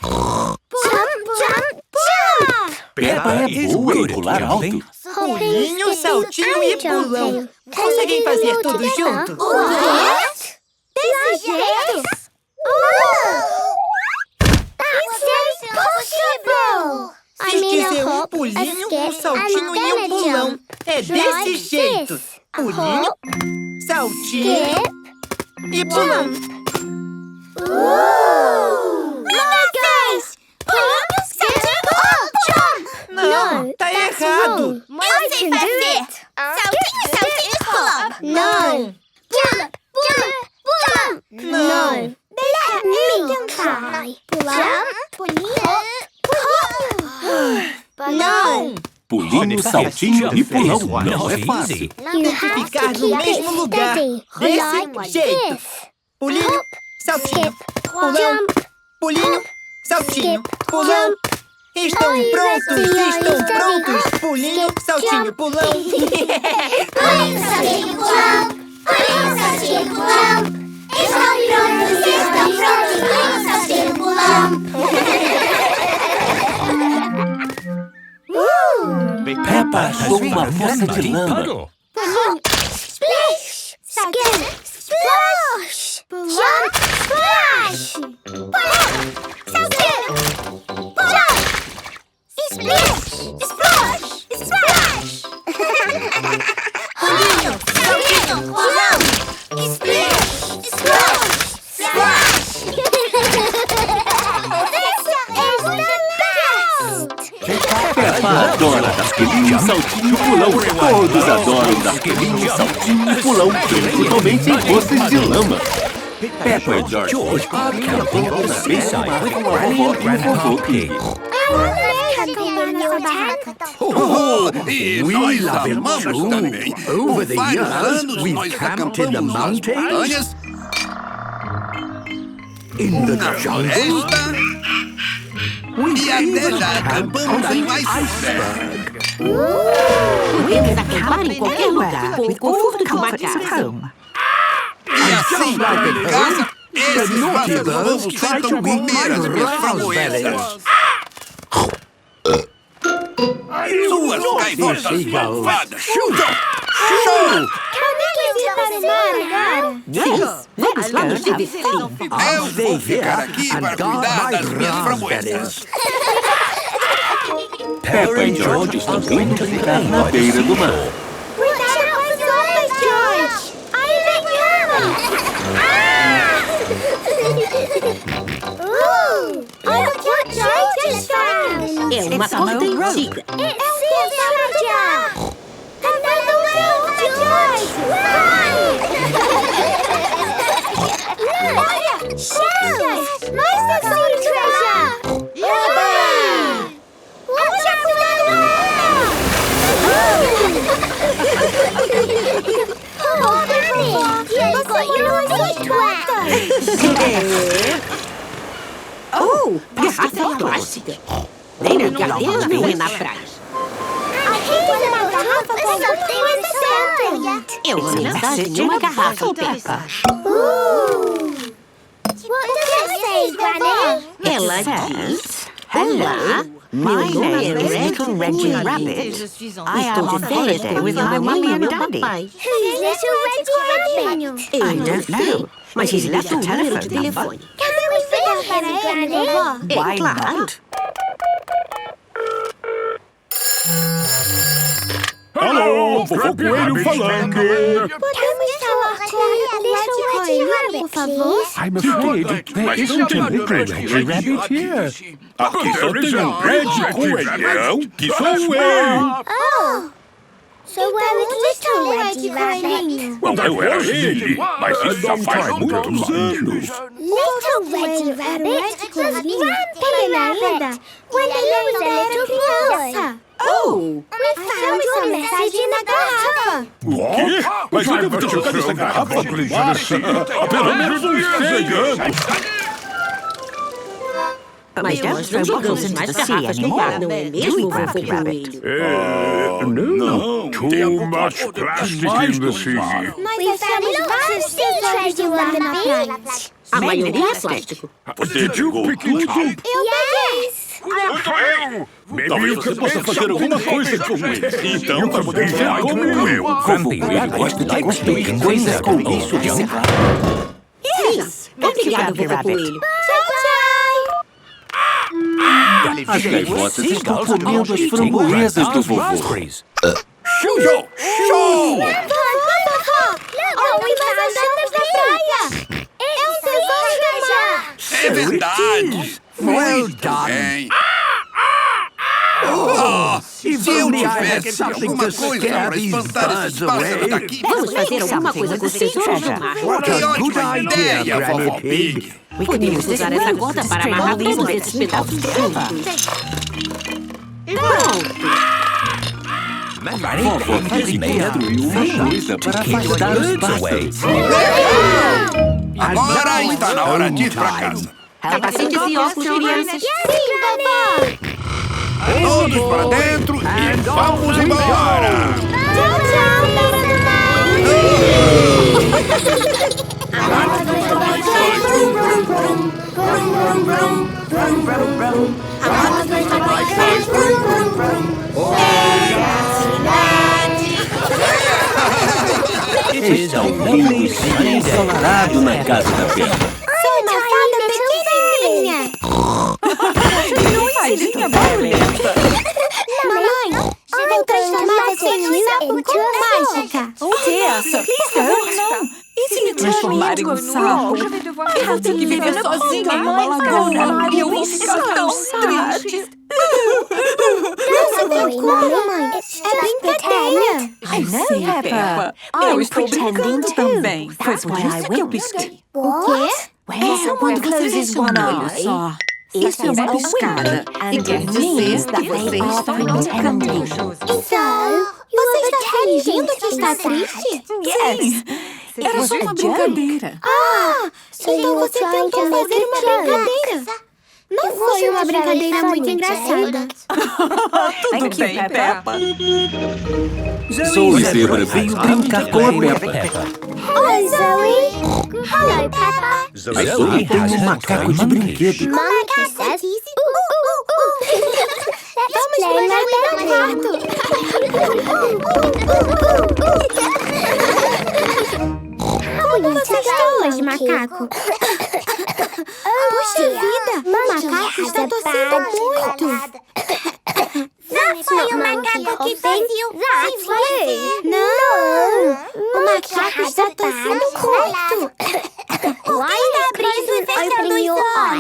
Jump, jump, jump. Peppa é boa em pular alto. Pulinho, saltinho e pulão. Conseguem fazer tudo junto? What? Desse jeito? That's impossible. Quis dizer um pulinho, um saltinho e um pulão. É desse jeito. Pulinho, saltinho e pulão. Não, tá errado. Eu sei fazer. Saltinho, saltinho, pulão. Não. Jump, jump, pulão. Não. Let me try. Jump, pulinho, hop. Não. Pulinho, saltinho e pulão. Não é fácil. Tem que ficar no mesmo lugar. Desse jeito. Pulinho, saltinho, pulão. Pulinho, saltinho, pulão. Estão prontos, estão prontos. Pulinho, saltinho, pulão. Pulinho, saltinho, pulão. Pulinho, saltinho, pulão. Estão prontos, estão prontos. Pulinho, saltinho, pulão. Peppa achou uma poça de lama. Splish! Again! Splash! Jump! Splash! Pulão! Saltinho! Pulão! Splish! Peppa adora Dasquelinho, Saltinho e Pulão. Todos adoram Dasquelinho, Saltinho e Pulão, principalmente em poças de lama. Peppa e George are camping on the seaside with Granny and Grandpa Pig. We love it too. Over the years, we've camped in the mountains, in the jungle, we even camped on the iceberg. Podemos acampar em qualquer lugar, com o conforto de uma casa. E assim, lá em casa, esses vagalumes tentam comer as minhas framboesas. Suas gaivotas malvadas! Show! Vamos lá nos divertir. Eu vou ficar aqui para cuidar das minhas framboesas. Peppa e George estão indo ficar na beira do mar. Olha o que a George faz! É uma corda antiga. É um treasure! Cantando eu, George! Olha! Shells! Mais tesouro treasure! Watch out for that wall! Oh, Granny! You've got your feet wet! Oh, garrafa plástica. Nem no Galore nem na praia. É uma mensagem de uma garrafa, Peppa. Ela diz: Olá, my name is Little Reggie Rabbit. I am on holiday with my mummy and daddy. Who's Little Reggie Rabbit? I don't know, mas he's left a telephone number. Can we forget him, Granny? Why not? Alô, Vovô Coelho falando. Podemos falar com Little Reggie Rabbit, por favor? I'm afraid there isn't a Little Reggie Rabbit here. Aqui só tem um Reggie Coelhão, que sou eu. Oh! So where is Little Reggie Rabbit? Não era ele, mas isso já faz muitos anos. Little Reggie Rabbit was grandpa when he was a little boy. Oh! We found your message na garrafa. O quê? Mas eu devo ter jogado essa garrafa por embaixo. Há pelo menos uns 100 anos. Mas don't throw bottles into the sea anymore, do we, Grumpy Rabbit? No. Too much plastic in the sea. We found lots of sea treasure on the beach. A maioria é plástico. Did you pick it up? Yes! Talvez você possa fazer alguma coisa com ele. Então, para poder ver como eu. Grumpy Rabbit gosta de construir coisas com isso de Yes! Obrigado, Vovô Coelho. As gaivotas estão comendo as framboesas do vovô. Show! Oh, we found under the praia! É um tesouro! É verdade! Well done. Se eu tivesse alguma coisa para espantar esses pássaros daqui... Vamos fazer alguma coisa com os tesouros do mar. Que ótima ideia, Vovó Pig! Podemos usar essa corda para amarrar todos esses pedaços de roupa. Vovó Pig construiu uma coisa para afastar os pássaros. Agora está na hora de ir para casa. Capacetes e óculos, crianças. Sim, vovó! Todos para dentro e vamos embora! Tchau, tchau, Está um lindo dia ensolarado na casa da Peppa. Fadinha barulhenta. Mamãe, eu vou transformar você em sapo mágica. Onde é essa? Não. E se me transformar em um sapo? Eu vou ter que viver sozinha em uma lagoa. E eu vou ficar tão triste. Dança Desculpa, mamãe. É brincadeira. I know, Peppa. Eu estou brincando também. Foi por isso que eu pisquei. O quê? Quando você fecha um olho só, isso é uma piscada. E quer dizer que você está brincando. Então, você está fingindo que está triste? Sim. Era só uma brincadeira. Então você tentou fazer uma brincadeira. Não foi uma brincadeira muito engraçada. Tudo bem, Peppa. Zoe Zebra veio brincar com a Peppa. Oi, Zoe. Hello, Peppa. A Zoe tem um macaco de brinquedo. Monkey says, Vamos levar para o quarto. Como você está hoje, macaco? Puxa vida, o macaco está tossindo muito. Não foi o macaco que tossiu, foi. Não, o macaco está tossindo muito. Por que está abrindo e fechando os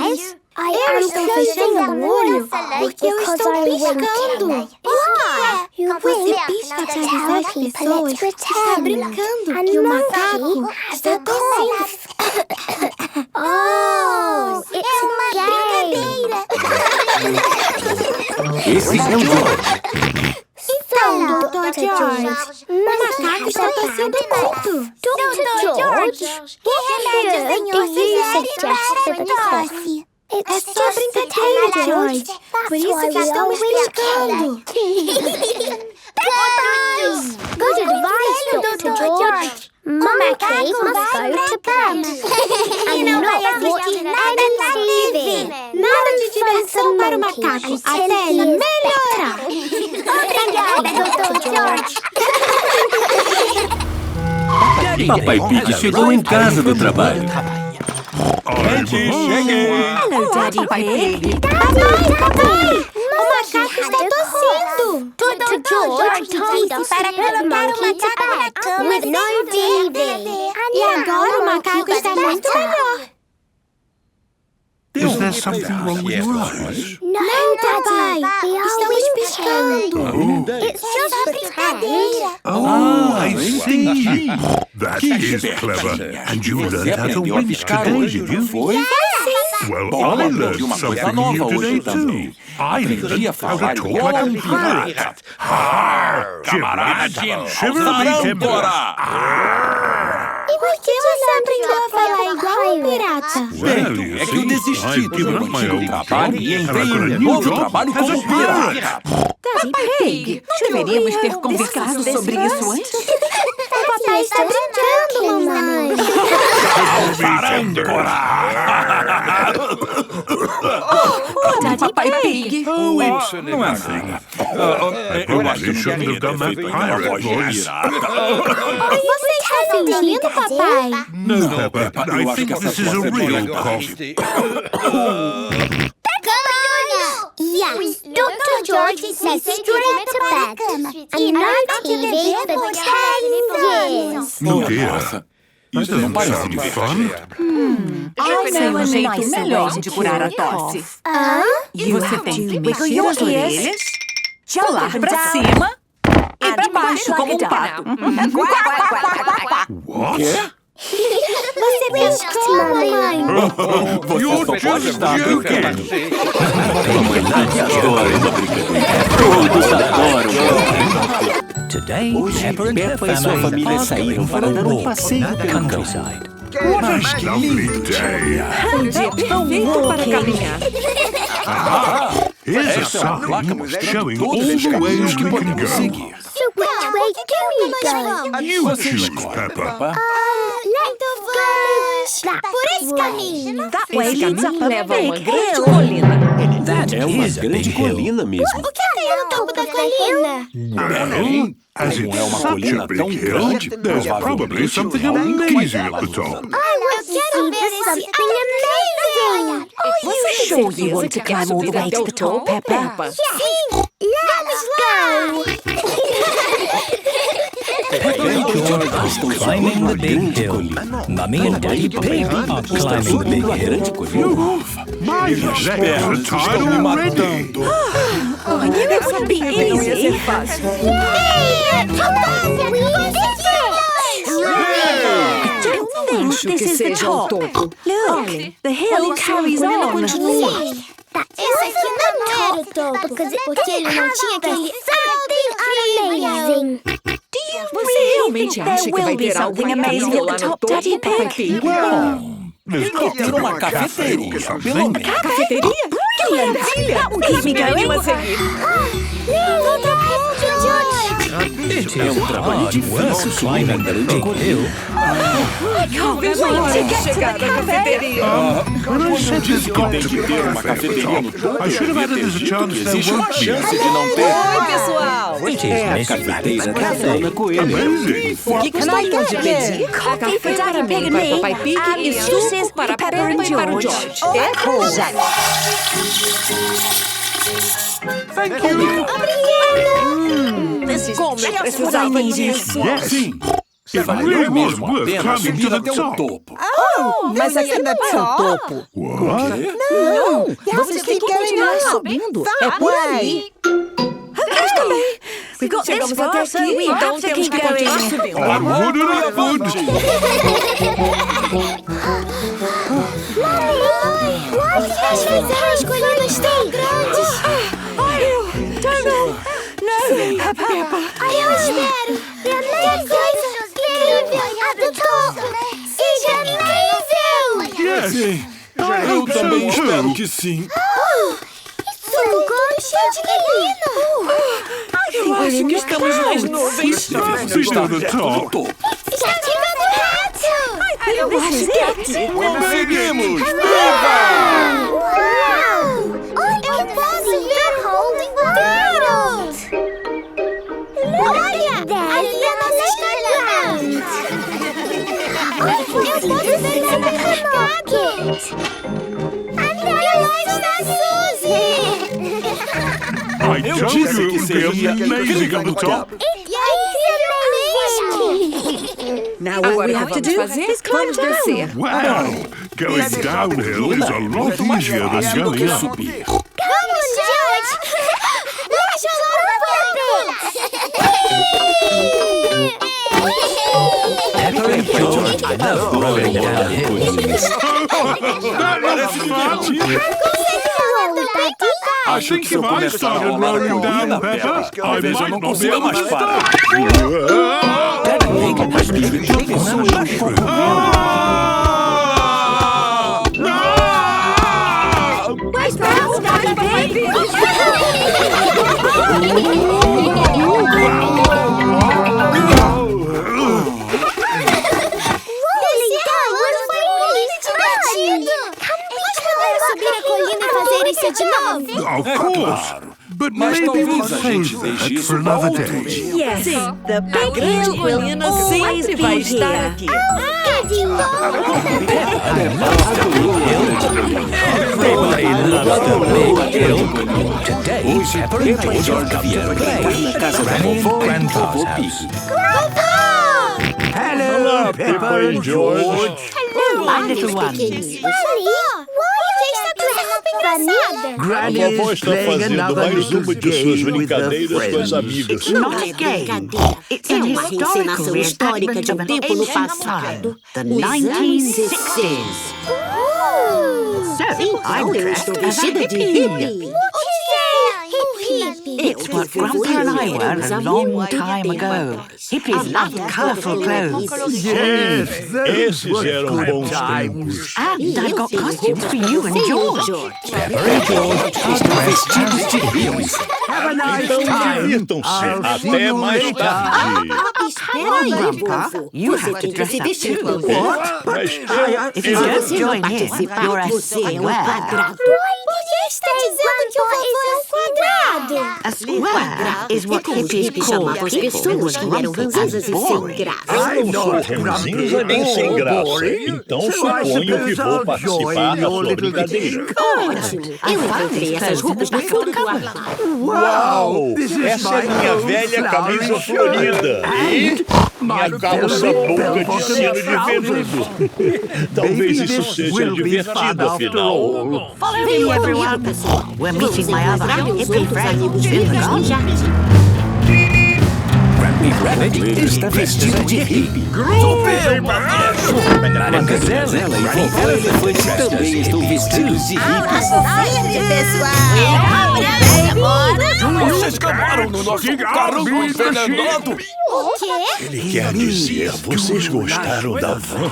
olhos? Eu estou fechando o olho porque eu estou piscando. Por quê? Você pisca para avisar as pessoas que está brincando e o macaco está tossindo. É uma brincadeira. Esse é o George. Então, Dr. George, o macaco está tossindo muito. Dr. George, que remédio o senhor sugere para a tosse? É só brincadeira, George. Por isso que estamos brincando. Good advice, Dr. George. Mama Cake must go to bed. E não vai assistir nada na TV. Nada de diversão para o macaco até ele melhorar. Obrigada, Dr. George. Papai Pig chegou em casa do trabalho. Cheguei! Hello, Daddy Pig. Papai! O macaco está tossindo. Dr. George disse para colocar o macaco na cama with no TV. E agora o macaco está muito melhor. Is there something wrong with your eyes? Não, papai. Estamos piscando. It's just brincadeira. I see. That is clever. And you learned how to wink today, did you? Well, I learned something new today too. I learned how to talk like a pirate. Arr! E por que você aprendeu a falar igual um pirata? Well, é que eu desisti do meu antigo trabalho e entrei em um novo trabalho como pirata. Daddy Pig, não deveríamos ter conversado sobre isso antes? O papai está brincando, mamãe. Daddy Pig. Nothing. Probably shouldn't have done that pirate voice. Você está fingindo, papai? No, Peppa, I think this is a real cough. Yes, Dr. George says straight to bed. And no TV for 10 years. Oh dear. That doesn't sound fun. Eu sei um jeito melhor de curar a tosse. Você tem que mexer as orelhas, pular pra cima e pra baixo como um pato. What? Você piscou, mamãe. You're just joking. Mamãe Nadia adora uma brincadeira. Todos adoram. Today, Peppa E sua família saíram para dar um passeio pelo countryside. What a lovely day. Dia perfeito para caminhar. Here's a sign showing all the ways we can go. So which way do we go? You choose, Peppa. Por esse caminho. That way leads up leva a uma grande colina. É uma grande colina mesmo. O que tem no topo da colina? Well, as it's such a big hill, there's probably something amazing at the top. Eu quero ver something amazing. Você sure you want to climb all the way to the top, Peppa? Sim, let's go. Peppa and George are climbing the big hill. Mummy and Daddy Pig are climbing the big hill. My legs are tired already. I knew it wouldn't be easy. Acho que seja o topo. Look, the hill carries on. Esse aqui não era o topo, porque ele não tinha aquele amazing. Do you really think there will be something amazing at the top, Daddy Pig? There's got to be uma cafeteria, pelo menos. Cafeteria? Brilliant! That will keep me going. It is hard work climbing the big hill. I can't wait to get to the cafeteria. When I said there's got to be uma cafeteria no topo, I should have added there's a chance there existe uma won't be. chance de não ter. Oi, pessoal! It is Miss Rabbit's cafe. Amazing. O que está então de pedir? Coffee for Daddy Pig and me, and juices para Peppa and George. Thank you. Como eu precisava disso. Sim. It really was worth climbing to the top. Mas aqui não é o topo. What? Não, vocês têm que continuar subindo. É por aí. Chegamos até aqui, então temos que continuar subindo. I would. Uai, eles fizeram as colinas tão grandes. Peppa. Ai, eu espero. Que coisa incrível. A do topo. Seja incrível. Yes. I Eu hope so também espero too. que sim. Isso lugar cheio de menino. Eu acho que estamos nas nuvens. Está no topo. Está chegando reto. Eu acho que Conseguimos! Uau! Olha, eu posso ver o mundo inteiro. Olha, ali é a nossa Starland. Olha, eu posso ver o supermarket. Ali está a Suzy. I told you it would be amazing on the top. Now all we have to do is climb down. Wow. Going downhill is a lot easier than going up. Come on, George. Let's Peppa and George love rolling down hills. That was fun. I think if I started rolling down, Peppa, I might not be able to stop. Daddy Pig has been jumping on a mushroom. Where's Daddy Pig? De novo? Of course. But maybe we'll save that for another day. Yes, the big hill will sempre vai estar aqui. Everybody loves the big hill. Today, Peppa and George are coming to play Granny and Grandpa's house. Hello, Peppa and George. Hello, my little ones. Granny, A vovó está fazendo mais uma de suas brincadeiras com as amigas. Not a game. It's an historical reenactment of an ancient time, the 1960s. So, I'm dressed as a hippie. It's what Grandpa and I were a long time ago. Hippies loved colourful clothes. Yes, esses eram bons tempos. And I've got costumes for you and George. Peppa and George are dressed as hippies. Então divirtam-se. Até mais tarde. Hang on, Grandpa. You have to dress up too. Mas If you don't join in, you're a square. Por que está dizendo que o vovô é um quadrado? A square is what hippies call people who are grumpy and boring. Eu não sou ranzinza nem sem graça. Então suponho que vou participar da sua brincadeira. I found these clothes in the back of the cupboard. Uau! Essa é minha velha camisa florida. E Minha calça boca de sino de veludo. Talvez isso seja divertido, afinal. Hey, everyone. We're meeting my other hippie friends in the garden. Granny Rabbit está vestida de hippie. Madame Gazelle e Granny Elephant também estão vestidos de hippie. Vocês acabaram no nosso carro envenenado. O quê? Ele quer dizer, vocês gostaram da van?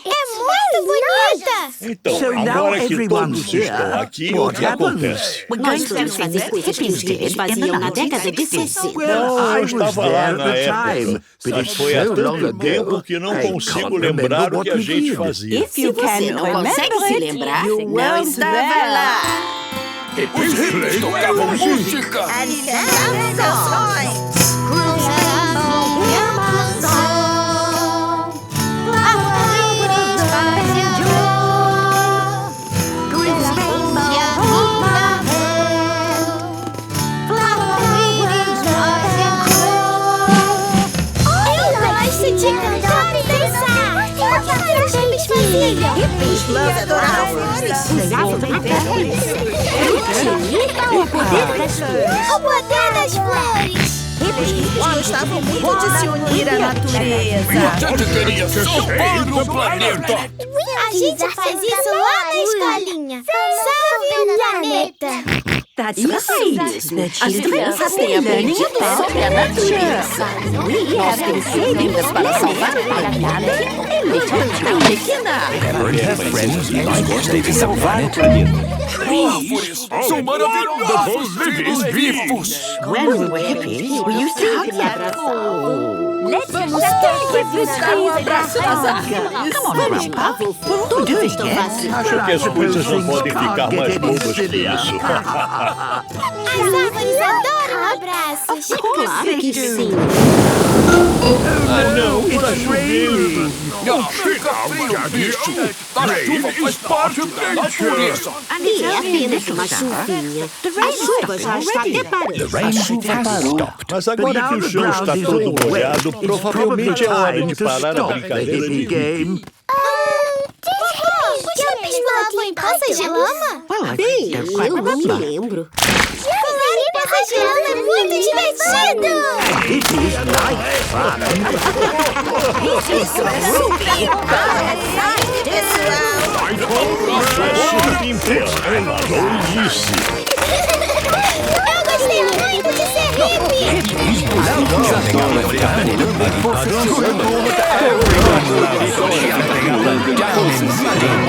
É muito bonita! Então, agora que todos estão aqui, o que acontece? Nós vamos fazer coisas que os hippies faziam na década de 60. Eu estava lá na época, mas foi há tanto tempo que não consigo lembrar o que a gente fazia. Se você não consegue se lembrar, não estava lá. Os hippies tocavam música! Nós adorávamos o poder das flores! Eles gostavam muito de se unir à natureza. A gente queria salvar o planeta! A gente faz isso lá na escolinha. Salve o planeta! That's right. As crianças têm aprendido sobre a natureza. Nós temos medidas para salvar o planeta. Pequena. Peppa and her friends gostam de salvar o planeta. Árvores são maravilhosos seres vivos! When we were hippies, we used to hug them. Vamos todos buscar um abraço nas árvores. Come on, Grandpa. We're all doing it. Acho que as coisas não podem ficar mais bobas que isso. As árvores adoram abraços! Claro que sim. Ah, não, tá chovendo. Fica frio, bicho. A chuva faz parte da natureza. E é apenas uma chuvinha. A chuva já está até parando. The rain has stopped. Mas agora que o chão está todo molhado, provavelmente é hora de parar a brincadeira de hippie. Hippies pulavam em poças de lama? Bem, eu não me lembro. Pular em poças de lama é muito divertido! Isso é super interessante, pessoal. Eu gostei muito de ser hippie! Everyone loves